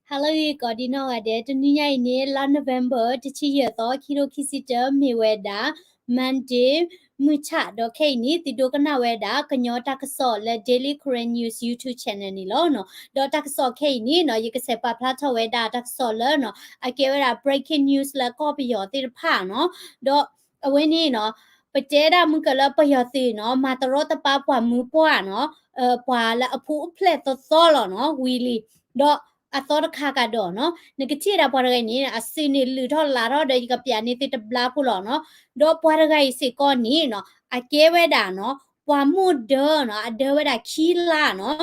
Hello, Godino, Ade, Dunia, La November, Tichi, Kiro Kisita, Miweda, Monday, Mucha, Dokani, the Dogana Weda, Kanyota Kasol, Daily Korean News YouTube channel, Nilono, Dotaxo Kani, no, you can say Plato Weda, Taxolano, I gave it a breaking news like copy or the pano, do, when you know. ไปเจด้ามึงก็แล้วไปยอสีเนาะมาตรอตะปาปว่ามือป้าเนาะปว่าละผู้เพลตตซอลเนาะวีลีดออะตอคากาดอเนาะนกที่ราปารไกนี่อะซินิลือทอลาราเดยกับยานิติตบลาพูลเนาะดอปารไกสิกอนี่เนาะอะเกเวดาเนาะปว่ามูเดเนาะอะเดเวดาคีลาเนาะ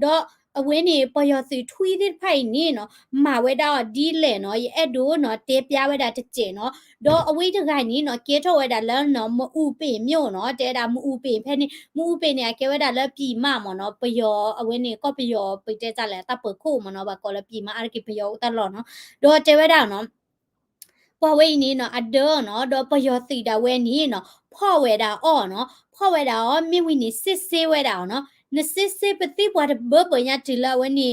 ดอအဝင်းနေပေါ်ရစီထွီးတဲ့ဖိုင်နေနော်မာဝဲတာဒီလေနော်အဲ့ဒိုနော်တေးပြဝဲတာတစ်ကျင်နော်ဒေါ်အဝိတခိုင်နီနော်ကေထောဝဲတာလဲနော်မဥပေမြို့နော်တဲတာမဥပေဖဲနေမဥပေနေကေဝဲတာလဲပြီမမနော်ပယောအဝင်းနေကော့ပယောပိတဲကြလဲတပ်ပခုမနော်ဘာကောလဲပြီမအရကိပယောတလောနော်ဒေါ်တဲဝဲတာနော်ပဝဲနေနော်အဒေါ်နော်ဒေါ်ပယောစီတာဝဲနေနော်ဖော့ဝဲတာအော်နော်ဖော့ဝဲတာအော်မြဝီနေစစ်ဆေးဝဲတာနော်နစစ်စစ်ပတိဘွားဘဘညာတီလာဝဲနေ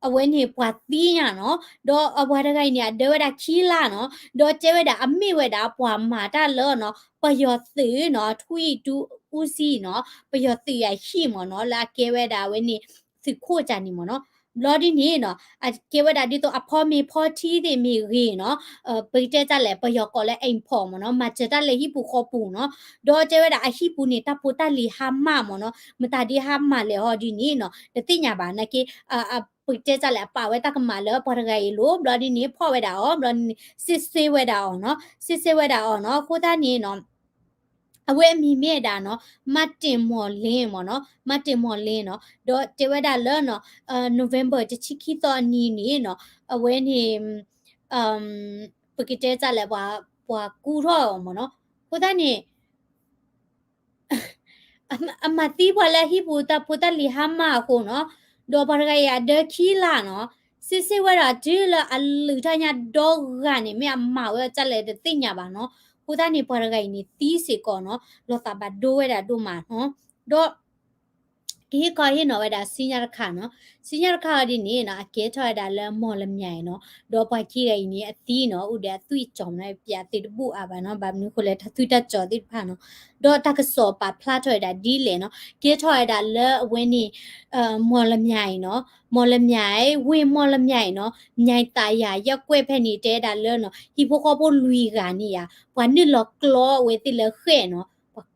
အဝဲနေပွားတီးညာနော်ဒေါ်အဘွားတကိုင်နေဒေဝဒခီလာနော်ဒေါ်ကျဝဲတာအမိဝဲတာပွားမာတာလောနော်ပယောစီနော်ထွီတူဦးစီနော်ပယောစီရရှိမနော်လာကဲဝဲတာဝဲနေစစ်ခိုကြနေမနော်လော်ဒီနေနော်အကေဝဒဒီတော့အဖော်မီဖော်တီဒီမီရီနော်ပိတဲကြလဲပယောကောလဲအိမ်ဖော်မနော်မချတလဲဟိပူခောပူနော်ဒေါ်ကျဝဲတာအဟိပူနေတာပူတလီဟာမမနော်မတာဒီဟာမလဲဟောဒီနေနော်တတိညာပါနကေပိတဲကြလဲပါဝဲတကမလဲပေါ်ရဂိုင်လိုဘလဒီနေဖော်ဝဲတာဩဘလစစ်ဆေးဝဲတာဩနော်စစ်ဆေးဝဲတာဩနော်ကိုသားနေနော်အဝဲမီမြဲတာနော်မတ်တင်မော်လင်းမော်နော်မတ်တင်မော်လင်းနော်ဒေါ်တေဝဒါလောနော်နိုဝင်ဘာတချီခီတော့နီနေနော်အဝဲနေပကတဲ့ကြလဲပွာကူတော့မော်နော်ကိုသားနေအမတိဘလာဟိပူတာပူတာလီဟာမာကိုနော်ဒေါ်ဘာဂရဒခီလာနော်စစ်စစ်ဝရဒီလာအလူထညာဒေါ်ကနေမြအမဝဲကြလဲတဲ့တင်ညာပါနော်ကိုသားနေဘာဂိုင်နေတီးစီကောနော်လောတာဘဒိုဝဲတာတို့မှာနော်ဒေါ်ဒီကောဟိနော်ဝဲတာစင်ညာခါနော်စင်ညာခါဒီနေနော်အကဲထော်တာလဲမော်လမြိုင်နော်ဒေါ်ပွားကြီးရိုင်နေအတီးနော်ဥဒဲသွိကြောင်နေပြတိတပူအပါနော်ဘာမျိုးကိုလဲထသွိတကြော်တိဖာနော်ဒေါ်တကစောပါဖလာထော်တာဒီလေနော်ကဲထော်တာလဲအဝင်းနေမော်လမြိုင်နော်မော်လမြိုင်ဝင်းမော်လမြိုင်နော်မြိုင်ตาရရက်ကွဲဖက်နေတဲတာလဲနော်ဟိဖိုကောပိုလူီကနေရဘွာနစ်လောကလောဝဲတိလဲခဲနော်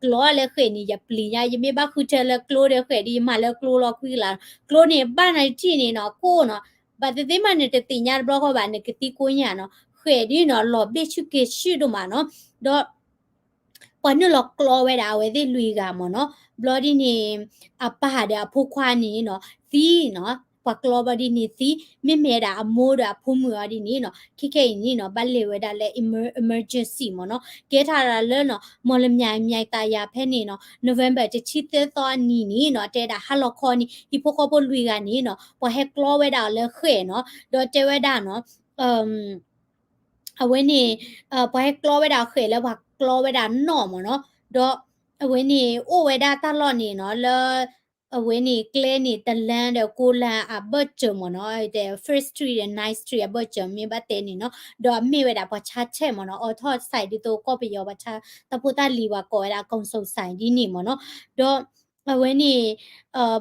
ကလောလဲခဲနေရပလီရယမေဘခုတဲလဲကလောတဲ့ခဲဒီမလဲကလောလောခွီလာကလောနေဘာနိုင်တီနေနော်ကိုနော်ဘာတိမနဲ့တညာဘလောကဘာနေကတိကိုညာနော်ခဲဒီနော်လောဘေချူကေရှိတို့မှာနော်ဒေါ်ပနလောကလောဝဲတာဝဲဒီလူကမနော်ဘလော်ဒီနေအပါတဲ့အဖိုးခွာနေနော်သီးနော်ပကလောဘဒီနေသီးမြမဲတာအမိုးတာဖုံးမွာဒီနေနော်ခိခိနေနော်ဘတ်လေဝဲတာလဲ emergency မနော်ကဲထားတာလဲနော်မော်လမြိုင်မြိုင်တာယာဖဲနေနော် November တချီတဲ့တော့နီနေနော်တဲတာဟလော်ခေါ်နီဟိပိုကောပိုလူကနေနော်ပဟက်ကလောဝဲတာလဲခဲနော်ဒေါ်တဲဝဲတာနော်အဝဲနေဘဲကလောဝဲတာခဲလဲဘာကလောဝဲတာနော်မနော်ဒေါ်အဝဲနေအိုဝဲတာတလော့နေနော်လဲအဝဲနေကလဲနေတလန်းတဲ့ကိုလန်အဘတ်ချမနော်တဲ့ first tree တဲ့ nice tree အဘတ်ချမြဘတဲ့နေနော်ဒေါ်မိဝဲတာဘာချာချက်မနော်အော်ထော့ဆိုင်ဒီတော့ကော့ပီယောဘာချာတပူတာလီဝါကောရအကောင်ဆုံဆိုင်ဒီနေမနော်ဒေါ်အဝဲနေ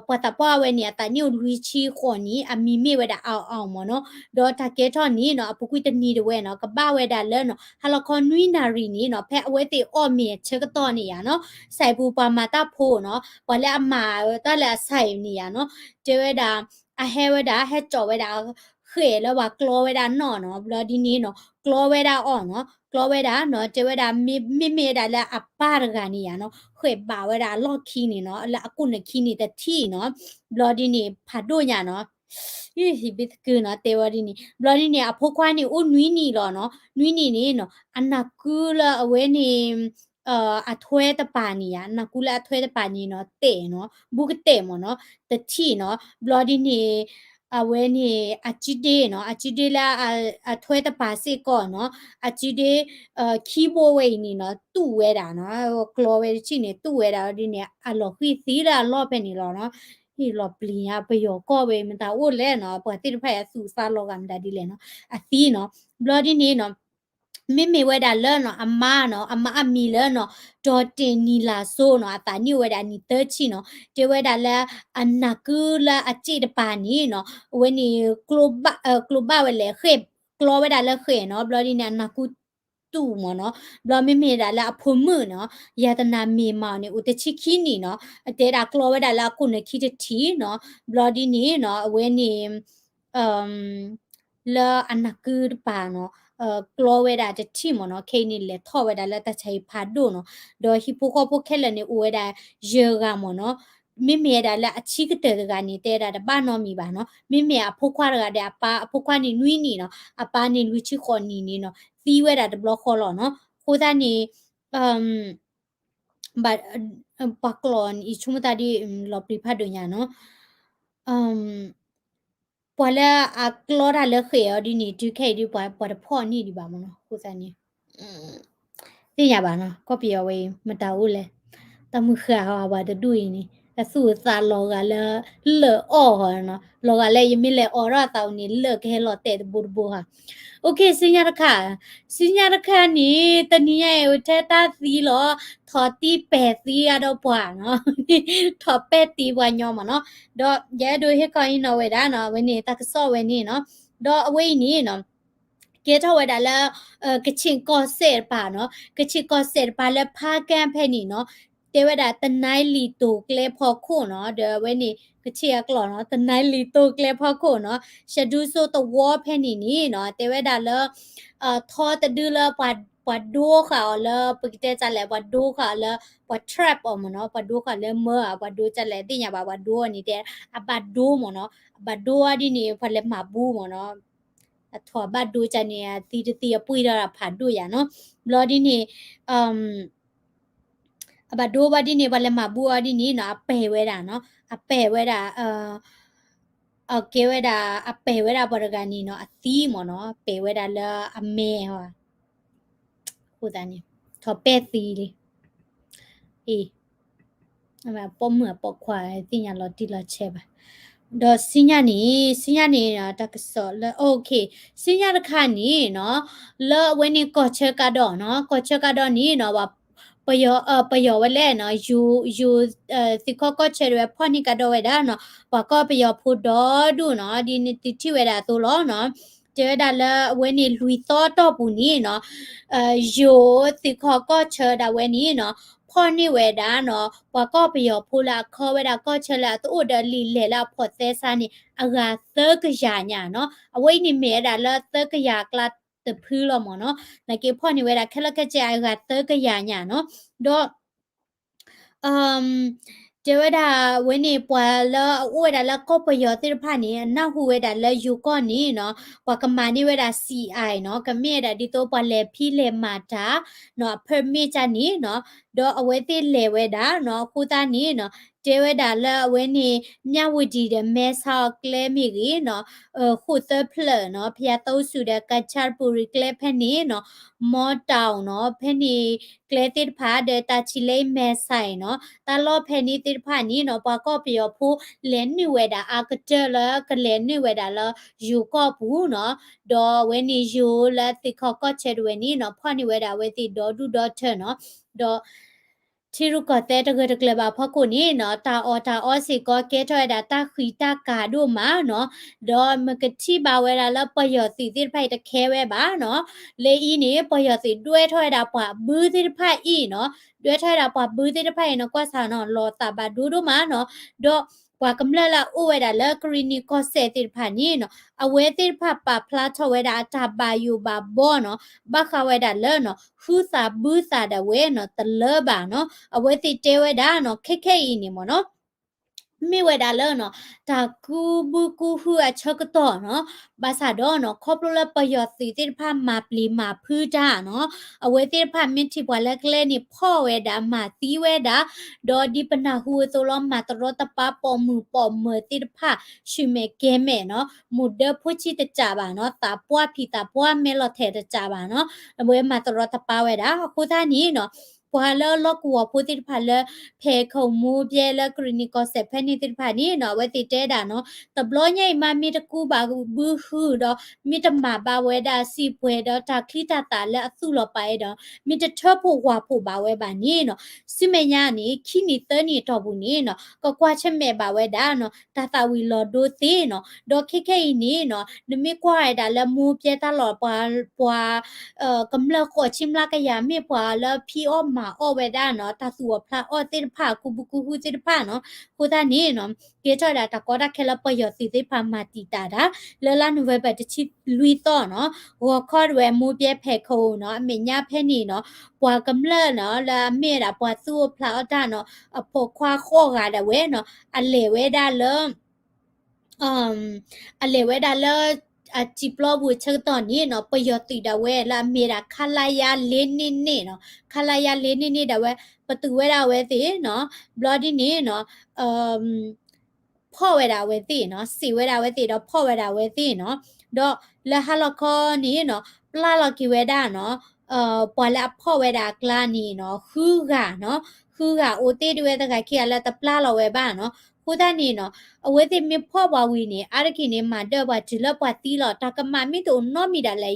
ပတပွားဝဲနေတညိုလူချီခွန်နီအမီမိဝဲတာအောင်မနော်ဒေါ်တကဲထော်နီနော်အပကွီတနီတဝဲနော်ကပဝဲတာလဲနော်ဟလခွန်နွီနာရီနီနော်ဖဲအဝဲတေအော့မီချက်ကတော့နေရနော်ဆိုင်ပူပါမာတာဖိုးနော်ဘလဲအမာတလဲဆိုင်နေရနော်တဲဝဲတာအဟဲဝဲတာဟဲကြော်ဝဲတာခဲလောပါကလောဝဲတာနော်ဘလဒီနီနော်ကလောဝဲတာအော်နော်ကလောဝဲတာနော်တဲဝဲတာမိတာလဲအပါရကနေရနော်ခွေပါဝဲတာလော့ခီနေနော်အလအကုနခီနေတတီနော်ဘလဒီနီဖာဒိုညာနော်ဟိဘစ်ကူနော်တေဝဒီနီဘလဒီနီအဖိုခွားနီဦးနွီနီလောနော်နွီနီနေနော်အနာကူလာအဝဲနေအထွဲတပါနီယာနကူလာအထွဲတပါနီနော်တေနော်ဘူကတေမနော်တတီနော်ဘလဒီနီအဝဲနေအချီတေနော်အချီတေလာအထွဲတပါစေကောနော်အချီတေခီဘိုဝဲနီနော်တူဝဲတာနော်ကလောဝဲချီနေတူဝဲတာဒီနေအလောခီသီလာလော့ပဲနေလောနော် ဟီလောပလီယာပယောကောဝေမတာအိုလဲနော်ပွာတိဖက်ဆူစာလောကမ်ဒါဒီလဲနော်အသီးနော်ဘလော်ဒီနေနော်မိမိဝဲတာလဲနော်အမနော်အမအမီလဲနော်ဒေါ်တင်နီလာဆိုနော်အတာနိဝဲတာနီတချီနော်တေဝဲတာလဲအနာကူလာအချိတပါနီနော်ဝဲနီကလုဘဝဲလဲခေကလောဝဲတာလဲခေနော်ဘလော်ဒီနေအနာကူတူမနော်ဘလော်မိမိတာလဲအဖုံမှုနော်ယတနာမီမောင်နေဦးတချီခီနီနော်အတဲတာကလောဝဲတာလဲခုနခီတတီနော်ဘလော်ဒီနေနော်ဝဲနီအမ်လာအနာကူပါနော်ကလောဝဲတာတတိမနော်ခိနေလေထောဝဲတာလက်တချိဖာဒိုနော်ဒေါ်ဟီပိုကောပိုခဲလနေဦးဝဲတာယေဂါမနော်မိမိရတာလက်အချိကတဲ့ကနေတဲတာတပနော်မိပါနော်မိမိအဖို့ခွာရတဲ့အပါအဖို့ခွာနေနွီးနေနော်အပါနေလူချီခေါ်နေနေနော်သီးဝဲတာတဘလခေါ်လောနော်ခိုးသားနေအမ်ဘာပါကလွန်အချုမတာဒီလောပရိဖတ်ဒညာနော်အမ်ပွာလာအကလောရာလက်ခေဒီနီဒုခေဒီပွာပွာဖော်နီဒီပါမနော်ခိုးစားနေသိရပါနော်ကော်ပီယဝေးမတော်ဘူးလေတမှုခါဟာဘာတူရင်နီအဆူစာလောကလည်းလောအော်ဟနော်လောကလည်းယမီလေအော်ရတောင်းနီလောခဲလောတဲ့ဘူဘူဟာโอเคสิญญานี่ตะนี้ไอ้เทตาซีหรอทอตีแปดซีอะดอกปว่าเนาะทอแปดตีปว่าญอมเนาะดอกแยดูเฮกอยนอเวดาเนาะเวนี่ตะกซอเวนี่เนาะดอกอเวนี่เนาะเกทอเวดาละกะชิงกอเซป่าเนาะกะชิกอเซป่าละพาแกมแพนี่เนาะเตวดาตะไนลีตูเกลพอโคเนาะเดเวนี่กะเชียกลอเนาะตะไนลีตูเกลพอโคเนาะชะดูโซตะวอแพนี่นี่เนาะเตวดาละทอตะดือละปัดดูค่ะละปกติจะแลปัดดูค่ะละปัด trap ออกมาเนาะปัดดูค่ะละเมื่อปัดดูจะแลติญาปัดดูนี่แต่อะปัดดูหมอเนาะปัดดูอะดินี่พะเลมาบูหมอเนาะถอบัดดูจะเนี่ยตีปุ้ยดาผัดดูอย่าเนาะบลอดินี่บัดดูบัดดินี่พะเลมาบูอะดินี่เนาะอะเปเวดาเนาะอะเปเวดาเกเวดาอะเปเวดาปรกานี่เนาะอะตีหมอเนาะเปเวดาละอะเมฮะဟုတ်တယ်နိထောပဲ့သီလေအေးအမပေါ်မပေါ်ခွာတင်ရလော်တီလာချဲပါတော့စညနေတကစောလโอเคစညတခါနီနော်လောဝင်းနေကော့ချက်ကတော့နော်ကော့ချက်ကတော့နီနော်ဘာပယောဝလဲနော်ယူစီခောကော့ချက်ရဖော်နီကတော့ဝဲတာနော်ဘာကောပယောဖို့တော့ဒူနော်ဒီနီတိဝဲတာသို့လောနော်เจอดาละเวนี่ลุยต่อปูนี่เนาะโยสิขอก็เชอดาเวนี่เนาะพ่อนี่เวดาเนาะว่าก็ไปยอพูละขอเวดาก็เชอละตัวดาลีเลละพอเซซานี่อากาเซกะยาญาเนาะเอาไว้นี่เมดาละเซกะยากลาตะพื้ลอมเนาะนะเกพ่อนี่เวดาแค่ละกะจอากาเซกะยาญาเนาะดออืมเจวดาเวนี่ปวละอวดาละก็ปยอติรพานี่นาหูเวดาละอยู่ก่อนนี่เนาะปวกมานี่เวดา CI เนาะกะเมดาดิโตปเลพี่เลมาตาเนาะ permit จานี่เนาะดออเวติเลเวดาเนาะคูตานี่เนาะเจวดาละเวนี่ญาวดีเดเมซาเคลมิกีเนาะခုသဖလနော်ဖျားတော့စုတဲ့ကချာပူရီကလဖနီနော်မောတောင်နော်ဖနီကလေတိဖာတဲ့တချီလေးမဲဆိုင်နော်တလောဖနီတိဖာနီနော်ပကောပြောဖူလဲနိဝဲတာအာကတလကလဲနိဝဲတာလယူကောဘူးနော်ဒေါ်ဝဲနီယူလက်တိခောကောချေဝဲနီနော်ဖနီဝဲတာဝဲတိဒေါ်ဒူဒေါ်ထနော်ဒေါ်ทีรุกแต่ตะเกตะเกลบาพอกูนี่เนาะตาออสิก็เกทอยดาตาขีตากาดูมาเนาะดอมกะที่บาเวลาแล้วประโยชน์สิติไผตะแคเวบาเนาะเลอีนี่ประโยชน์สิด้วยทอยดาปะบื้อติไผอีเนาะด้วยทอยดาปะบื้อติไผเนาะก็สาเนาะรอตาบาดูมาเนาะดอกว่ากำลังละอุเวดาเลกรีนี่ก็เสติไผนี่เนาะอเวติไผปะพลาทเวดาตาบาอยู่บาบ่เนาะบักขะเวดาเลเนาะฮูซาบูซาดาเวเนาะตะเลบาเนาะအဝဲတိတဲဝဲဒါနော်ခက်ဤနေမနော်မိဝဲဒါလောနော်တာကူဘူကူဟူအချက်ကတော့နော်ဘာသာတော့နော်ခေါပလလပယောစီတိဖာမာပလီမာဖူးတာနော်အဝဲတိဖာမင်းတိဘွာလက်ကလေးနေဖော့ဝဲဒါမာတီးဝဲဒါဒေါ်ဒီပနာဟူဆိုလောမာတရောတပပေါ်မှုပေါ်မတိဖာရှုမေကဲမဲနော်မူဒဖူချီတကြပါနော်တာပွားဖီတာပွားမဲလော်ထဲတကြပါနော်အဝဲမာတရောတပဝဲဒါခုသားနီနော် ပွာလောလောကွာပူတိဖာလဖေခုံမူပြဲလကရနီကောဆက်ဖဲနေတိဖာနီနော်ဝဲတိတဲတာနော်တဘလညိမမီတကူပါဘူးဟူတော့မီတမပါဝဲတာစီပွဲတော့တာခိတတာလဲအစုလောပါရတော့မီတထဖို့ဝါဖို့ပါဝဲပါနီနော်စိမညာနီခိနီတနီတော့ဘူးနီနော်ကကွာချက်မဲ့ပါဝဲတာနော်တာတာဝီလောဒိုသေးနော်ဒေါ်ခိခိနီနော်နမီကွာရတာလဲမူပြဲတာလောပွာกำลังขอชิมลากะยาเมพวาแล้วพี่อ้อมมาอ้อเวดาเนาะตาสัวพระอ้อเตผ้ากูบุกูฮูเตผ้าเนาะกูตานี่เนาะเกจอดาตะกอดาแค่ละปยอสิเตผ้ามาติตาดาเลลานูเวบะตะชิลุยต่อเนาะหัวคอดเวมูเปียแพโคเนาะเมญาแพนี่เนาะปวากำเลิเนาะละเมดาปวาสัวพระอ้อดาเนาะอพอควาข้อกาดาเวเนาะอะเลเวดาเลอะเลเวดาเลအချီပလောဘူးချက်တော့နေနော်ပယောတိတဝဲလာမေရာခလာယာလေးနေနေနော်ခလာယာလေးနေနေတဝဲပတူဝဲတာဝဲတိနော်ဘလော်ဒီနေနော်ဖော့ဝဲတာဝဲတိနော်စီဝဲတာဝဲတိတော့ဖော့ဝဲတာဝဲတိနော်တော့လဟလခောနေနော်ပလာလကီဝဲတာနော်ပွာလာဖော့ဝဲတာကလာနေနော်ခူးကနော်ခူးကအိုတေတဝဲတကခိရလက်တပလာလဝဲပါနော်ခုဒနီနော်အဝဲတိမဖော့ပါဝီနေအာရခိနေမှာတော့ပါဂျလပွားတီလောတာကမမီတို့နော်မီတာလေ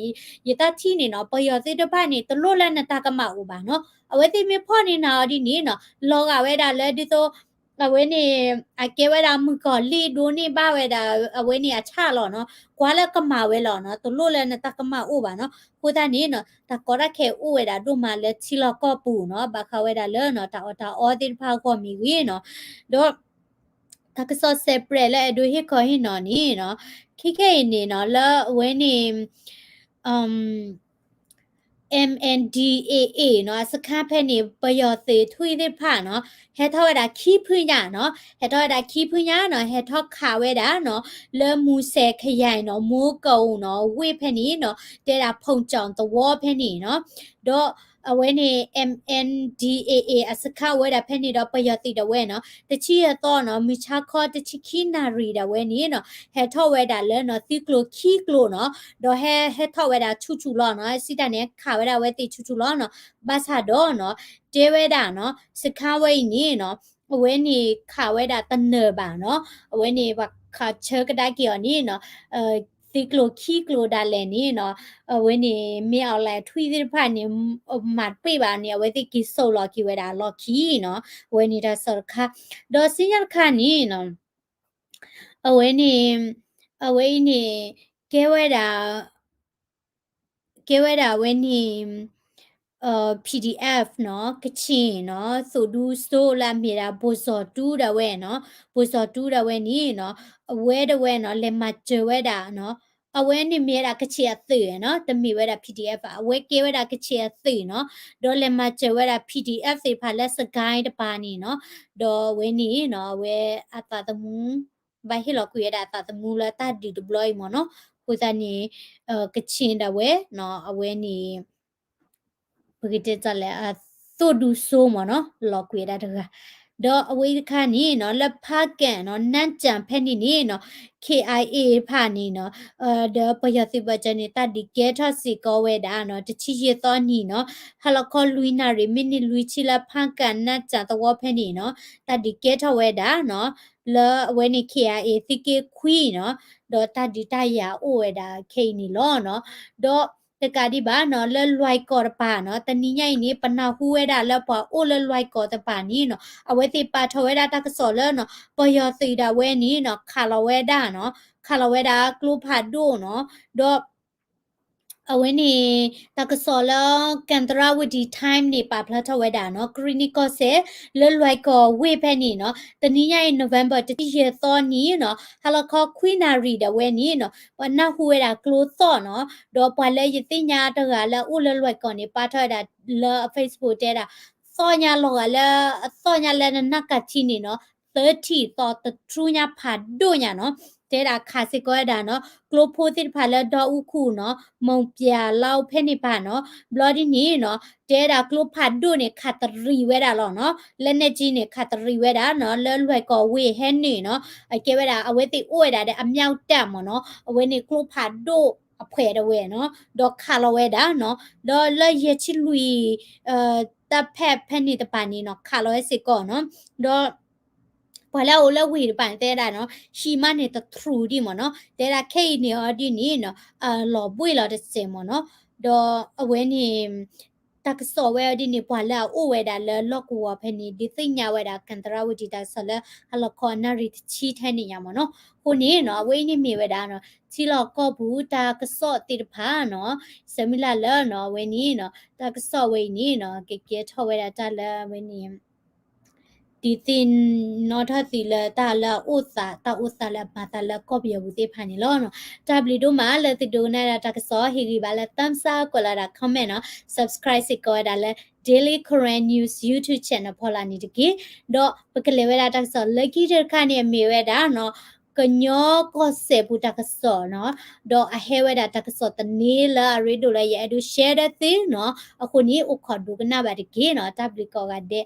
ယတချီနေနော်ပယောစစ်တဖာနေတလို့လက်နဲ့တာကမဥပါနော်အဝဲတိမဖော့နေနာဒီနေနော်လောကဝဲတာလဲဒီတော့အဝဲနေအကဲဝဲတာမကောလီဒိုနေပါဝဲတာအဝဲနေအချလောနော်ကွာလကမဝဲလောနော်တလို့လက်နဲ့တာကမဥပါနော်ခုဒနီနော်တကောရခဲဥဝဲတာတို့မှလဲချီလောကောပူနော်ဘာခဝဲတာလဲနော်တာအော်တိဖာကောမီဝီနော်တော့တာကစောဆေပရလဲဒူဟီခေါ်ဟီနော်နီနော်ခိခဲနေနော်လဝဲနေMNDAA เนาะสคาแพนี่ปยอเตทุยได้ผ่าเนาะเฮทอดาขี้พื้นหยาเนาะเฮทอดาขี้พื้นหยาเนาะเฮทอขาเวดาเนาะเลมูเซขยายเนาะมูเกาเนาะเวแพนี่เนาะเดดาพงจองตะวอแพนี่เนาะดอအဝဲနေ MNDAA အစခဝဲတာဖဲနေတော့ပယတိတဝဲနော်တချီရတော့နော်မိချခေါ်တချီခိနာရီတဝဲနေနော်ဟဲထော့ဝဲတာလဲနော်သီကလိုခီကလိုနော်တော့ဟဲထော့ဝဲတာချူချူလောနော်စီတန်နဲ့ခါဝဲတာဝဲတိချူချူလောနော်ဘာသာတော့နော်တဲဝဲတာနော်စခဝဲနေနော်အဝဲနေခါဝဲတာတနေပါနော်အဝဲနေဘာခါချကဒါကီယောနေနော်တိကလိုခီကလိုဒါလဲနေနော်ဝင်းနေမြေအောင်လဲထွီးတဲ့ဖာနေမတ်ပြေပါနေဝဲတိကီဆိုလော်ကီဝဲတာလော်ကီနော်ဝဲနေတာဆော်ခါဒေါ်စင်ရခါနေနော်အဝဲနေကဲဝဲတာဝဲနေ PDF เนาะကချင်เนาะဆိုဒူဆိုလာမီရာဘိုစောတူဒဝဲเนาะဘိုစောတူဒဝဲနီเนาะအဝဲဒဝဲเนาะလေမကျဝဲတာเนาะအဝဲနေမီရာကချင်အသိရเนาะတမီဝဲတာ PDF အဝဲကေဝဲတာကချင်အသိเนาะဒေါ်လေမကျဝဲတာ PDF စေဖာလက်စကိုင်းတပါနီเนาะဒေါ်ဝဲနီเนาะဝဲအတာတမူဘာဟီလောကွေတာအတာတမူလာတာဒီ deploy မเนาะကိုစနေကချင်ဒဝဲเนาะအဝဲနေပဂိတကြလဲသို့ဒူဆိုမနော်လော်ကွေတာတကတော့အဝေးခါနီနော်လက်ဖကန်နော်နန့်ကြံဖဲနီနီနော် KIA ဖာနီနော်ဒေပယတိဘချနီတဒီကဲထစီကောဝဲတာနော်တချီရသောနီနော်ဟလခေါ်လူနာရီမီနီလူချီလာဖကန်နန့်ကြံတော့ဖဲနီနော်တဒီကဲထဝဲတာနော်လဲဝဲနီ KIA တိကေခွီနော်ဒေါ်တဒီတရာအိုဝဲတာခိနီလောနော်ဒေါ်တကဒီဘာနော်လဲလွိုက်ကောပါနော်တနီညိုင်နေပနာဟူဝဲတာလဲပေါ်အိုလဲလွိုက်ကောတပါနီနော်အဝဲတိပါထဝဲတာတကစောလဲနော်ပယောစီတာဝဲနီနော်ခါလဝဲတာနော်ခါလဝဲတာကလူဖာဒိုနော်တော့အဝင်းနေတကစောလကန်တရာဝဒီ time နေပါဖလာထဝဲတာနော်ကရီနီကောဆေလွလွိုက်ကောဝေဖက်နေနော်တနည်းရ November တတိရသောနီနော်ဟလခေါခွီနာရီတဝဲနီနော်ပနာဟူဝဲတာ close သောနော်တော့ပွာလဲရတိညာတကလဲဥလွလွိုက်ကောနေပါထတာလ Facebook တဲတာစောညာလောကလဲစောညာလဲနကချီနေနော်30တော့တထူညာဖာဒိုညာနော်တဲတာခါစစ်ကောတာနော်ကလိုဖိုတစ်ဖာလဲတော့ဥခုနော်မုံပြလောက်ဖဲနေပါနော်ဘလော်ဒီနီနော်တဲတာကလိုဖာဒိုနေခတ်တရီဝဲတာလောနော်လက်နေကြီးနေခတ်တရီဝဲတာနော်လဲလွယ်ကောဝေဟဲနေနော်အကဲဝဲတာအဝဲတိအိုဝဲတာတဲ့အမြောက်တက်မနော်အဝဲနေကလိုဖာဒိုအဖွဲတဝဲနော်ဒေါ်ခါလဝဲတာနော်ဒေါ်လဲရချီလူ ตะแพะแพะนี่ตะปานี่เนาะคาร้อยสิก่อนเนาะดอพอแล้วแล้ววีปานเตดาเนาะชีมันเนี่ยตะทรูดิหมอเนาะเตดาเคเนี่ยอดีนี่เนาะหลอบุยหลอดเซมเนาะดอเอาเวนี่ตักสอเวอดีนี่พอแล้วอูเวดาเลล็อกวัวเพนี่ดิติญาเวดากันตราวุจิตาสละฮลคอนาริชีแทนี่ยามเนาะคนนี้เนาะเวนี่มีเวดาเนาะที่เราก็บูตากสอติดพาเนาะสมิลาเลเนาะเวนี่เนาะตักสอเวนี่เนาะเกเกทอเวดาตาเลเวนี่ဒီတင်နော်ထစီလတာလာဥစာတာဥစာလာမတာလာကောပြဘူးတေဖာနေလောနော် w တို့မှာလက်တဒိုနာတာကစောဟီရီပါလက်တမ်စာကိုလာတာ comment နော် subscribe စစ်ကောဒါလက် daily korean news youtube channel ဖော်လာနေတကေတော့ပကလေဝဲတာကစောလက်ကြီးတဲ့ခါနေမေဝဲတာနော်ကညောကိုစေပူတာကစောနော်တော့အဟဲဝဲတာတကစောတနေလာရီဒိုလာရဲ့အဒူ share တဲ့နော်အခုနီဥခေါ်ဒုကနာပါတကေနော် w ကောကတဲ့